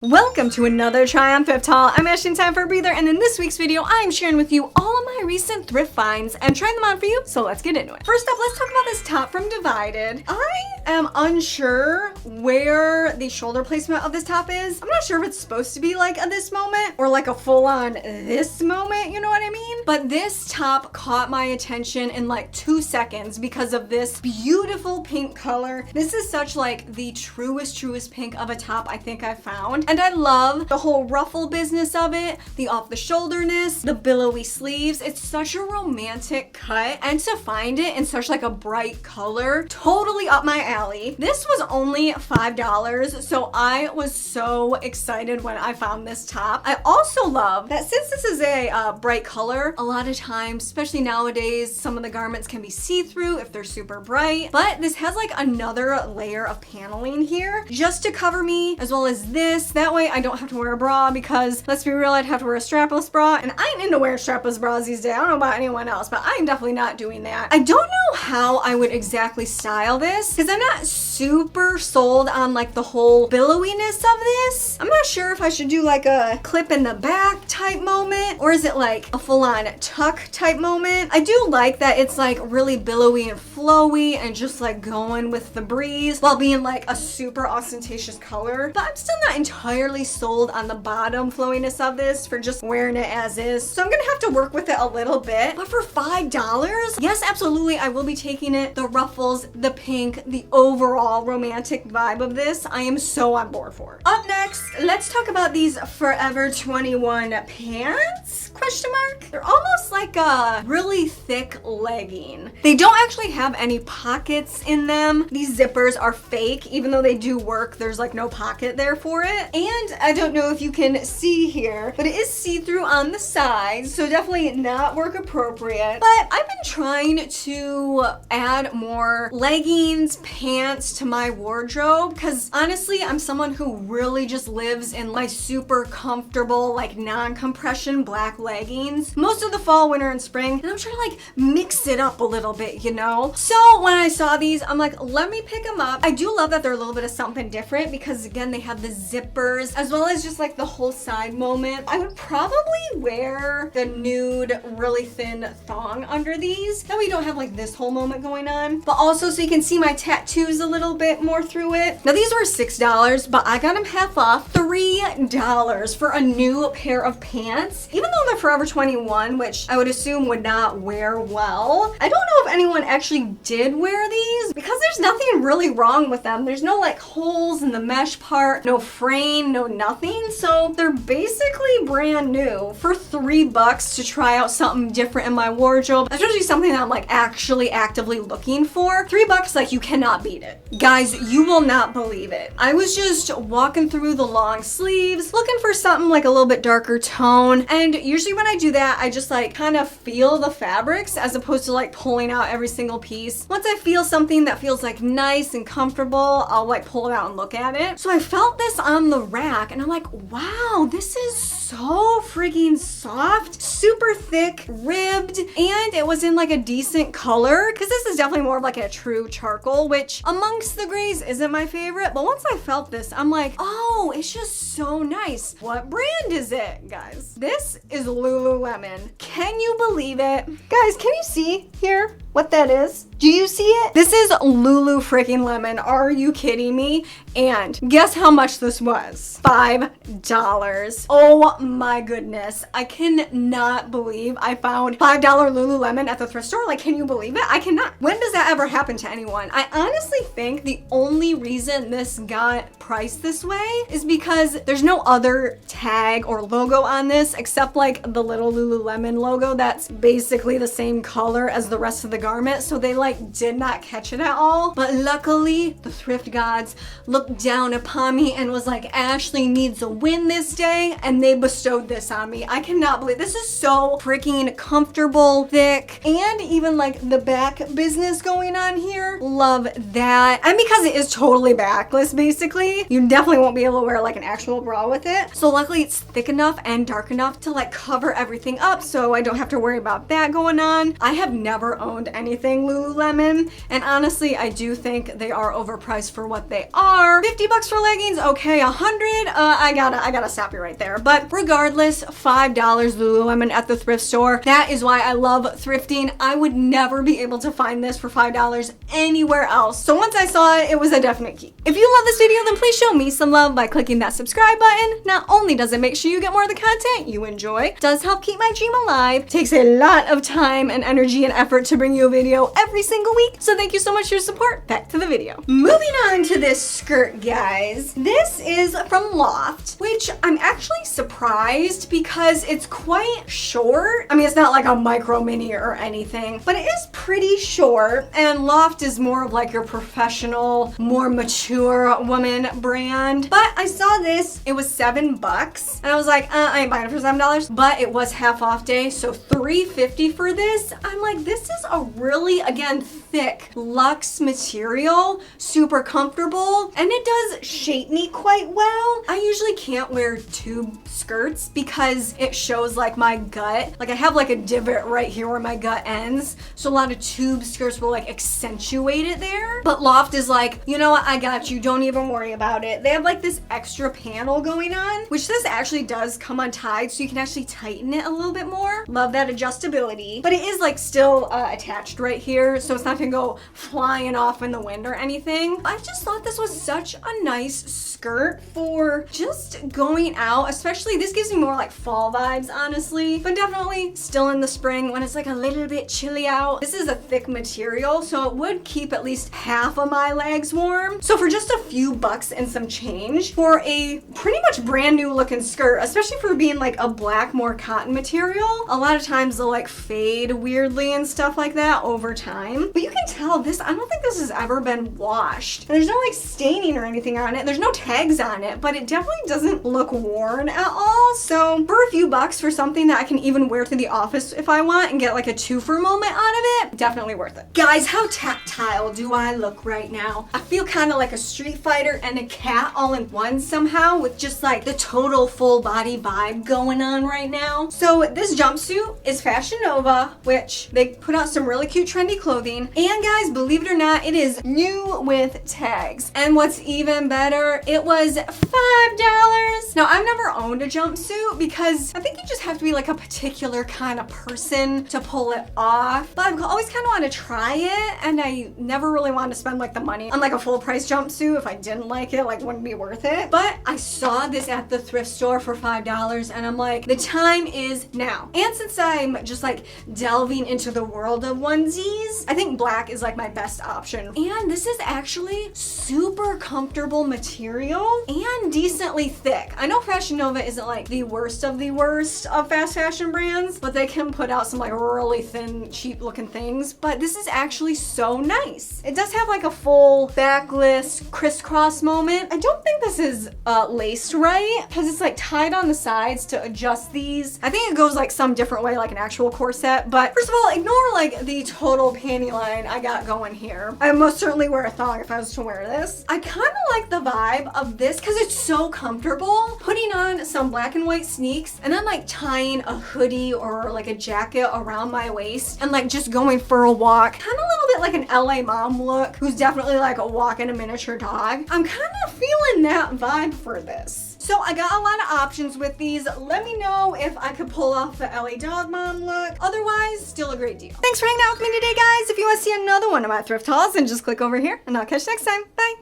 Welcome to another try on thrift haul. I'm Ashley, time for a breather, and in this week's video I'm sharing with you all of my recent thrift finds and trying them on for you, so let's get into it. First up, let's talk about this top from Divided. I am unsure where the shoulder placement of this top is. I'm not sure if it's supposed to be like a this moment or like a full-on this moment, you know what I mean? But this top caught my attention in like 2 seconds because of this beautiful pink color. This is such like the truest pink of a top I think I've found. And I love the whole ruffle business of it, the off-the-shoulderness, the billowy sleeves. It's such a romantic cut, and to find it in such like a bright color, totally up my alley. This was only $5, so I was so excited when I found this top. I also love that since this is a bright color, a lot of times, especially nowadays, some of the garments can be see-through if they're super bright, but this has like another layer of paneling here just to cover me, as well as this. That way I don't have to wear a bra because, let's be real, I'd have to wear a strapless bra, and I ain't into wearing strapless bras these days. I don't know about anyone else, but I'm definitely not doing that. I don't know how I would exactly style this because I'm not super sold on like the whole billowiness of this. I'm not sure if I should do like a clip in the back type moment, or is it like a full-on tuck type moment. I do like that it's like really billowy and flowy and just like going with the breeze while being like a super ostentatious color, but I'm still not entirely sold on the bottom flowiness of this for just wearing it as is. So I'm gonna have to work with it a little bit, but for $5, yes, absolutely, I will be taking it. The ruffles, the pink, the overall romantic vibe of this, I am so on board for. Up next, let's talk about these Forever 21 pants, question mark. They're almost like a really thick legging. They don't actually have any pockets in them. These zippers are fake, even though they do work, there's like no pocket there for it. And I don't know if you can see here, but it is see-through on the sides, so definitely not work appropriate. But I've been trying to add more leggings, pants to my wardrobe because honestly, I'm someone who really just lives in like super comfortable, like non-compression black leggings most of the fall, winter, and spring, and I'm trying to like mix it up a little bit, you know? So when I saw these, I'm like, let me pick them up. I do love that they're a little bit of something different because again, they have the zippers as well as just like the whole side moment. I would probably wear the nude really thin thong under these. That way you don't have like this whole moment going on, but also so you can see my tattoos a little bit more through it. Now these were $6, but I got them half off, $3 for a new pair of pants. Even though they're Forever 21, which I would assume would not wear well. I don't know if anyone actually did wear these because there's nothing really wrong with them. There's no like holes in the mesh part, no frame, no nothing. So they're basically brand new for $3 to try out something different in my wardrobe, especially something that I'm like actually actively looking for. $3, like you cannot beat it. Guys, you will not believe it. I was just walking through the long sleeves, looking for something like a little bit darker tone. And usually when I do that, I just like kind of feel the fabrics as opposed to like pulling out every single piece. Once I feel something that feels like nice and comfortable, I'll like pull it out and look at it. So I felt this on the rack and I'm like, wow, this is so freaking soft, super thick, ribbed, and it was in like a decent color because this is definitely more of like a true charcoal, which amongst the grays isn't my favorite, but once I felt this, I'm like, oh, it's just so nice. What brand is it, guys? This is Lululemon. Can you believe it? Guys, can you see here what that is? Do you see it? This is Lulu freaking Lemon. Are you kidding me? And guess how much this was? $5. Oh my goodness. I cannot believe I found $5 Lululemon at the thrift store. Like, can you believe it? I cannot. When does that ever happen to anyone? I honestly think the only reason this got priced this way is because there's no other tag or logo on this except like the little Lululemon logo that's basically the same color as the rest of the garment. So they like did not catch it at all. But luckily, the thrift gods looked down upon me and was like, Ashley needs a win this day, and they bestowed this on me. I cannot believe this is so freaking comfortable, thick, and even like the back business going on here. Love that. And because it is totally backless, basically, you definitely won't be able to wear like an actual bra with it. So luckily it's thick enough and dark enough to like cover everything up so I don't have to worry about that going on. I have never owned anything Lululemon. And honestly, I do think they are overpriced for what they are. 50 bucks for leggings, okay, 100, I gotta stop you right there. But regardless, $5 Lululemon at the thrift store. That is why I love thrifting. I would never be able to find this for $5 anywhere else. So once I saw it, it was a definite key. If you love this video, then please show me some love by clicking that subscribe button. Not only does it make sure you get more of the content you enjoy, it does help keep my dream alive. It takes a lot of time and energy and effort to bring you a video every single week. So thank you so much for your support. Back to the video. Moving on to this skirt, guys. This is from Loft, which I'm actually surprised because it's quite short. I mean, it's not like a micro mini or anything, but it is pretty short. And Loft is more of like your professional, more mature woman brand. But I saw this, it was $7 and I was like, I ain't buying it for $7, but it was half off day, so $3.50 for this. I'm like, this is a really, again, thick luxe material, super comfortable, and it does shape me quite well. I usually can't wear tube skirts because it shows like my gut. Like I have like a divot right here where my gut ends, so a lot of tube skirts will like accentuate it there. But Loft is like, you know what, I got you, don't even worry about it. They have like this extra panel going on, which this actually does come untied, so you can actually tighten it a little bit more. Love that adjustability, but it is like still attached right here, so it's not gonna go flying off in the wind or anything. I just thought this was such a nice skirt for just going out, especially this gives me more like fall vibes, honestly, but definitely still in the spring when it's like a little bit chilly out. This is a thick material, so it would keep at least half of my legs warm. So for just a few bucks and some change for a pretty much brand new looking skirt, especially for being like a black, more cotton material, a lot of times they'll like fade weirdly and stuff like that over time. But you can tell this, I don't think this has ever been washed. And there's no like staining or anything on it. There's no tags on it, but it definitely doesn't look worn at all. So for a few bucks for something that I can even wear to the office if I want and get like a two-for moment out of it, definitely worth it. Guys, how tactile do I look right now? I feel kind of like a Street Fighter and a cat all in one somehow, with just like the total full body vibe going on right now. So this jumpsuit is Fashion Nova, which they put out some really cute trendy clothing. And guys, believe it or not, it is new with tags. And what's even better, it was $5. Now, I've never owned a jumpsuit because I think you just have to be like a particular kind of person to pull it off. But I've always kind of wanted to try it, and I never really wanted to spend like the money on like a full price jumpsuit. If I didn't like it, like wouldn't be worth it. But I saw this at the thrift store for $5 and I'm like, the time is now. And since I'm just like delving into the world of onesies, I think black is like my best option. And this is actually super comfortable material and decently thick. I know Fashion Nova isn't like the worst of fast fashion brands, but they can put out some like really thin, cheap looking things. But this is actually so nice. It does have like a full backless crisscross moment. I don't think this is laced right because it's like tied on the sides to adjust these. I think it goes like some different way, like an actual corset. But first of all, ignore like the total panty line I got going here. I would most certainly wear a thong if I was to wear this. I kind of like the vibe of this because it's so comfortable. Putting on some black and white sneaks and then like tying a hoodie or like a jacket around my waist and like just going for a walk. Kind of a little bit like an LA mom look who's definitely like a walking a miniature dog. I'm kind of feeling that vibe for this. So I got a lot of options with these. Let me know if I could pull off the LA dog mom look. Otherwise, still a great deal. Thanks for hanging out with me today, guys. If you want to see another one of my thrift hauls, then just click over here and I'll catch you next time. Bye.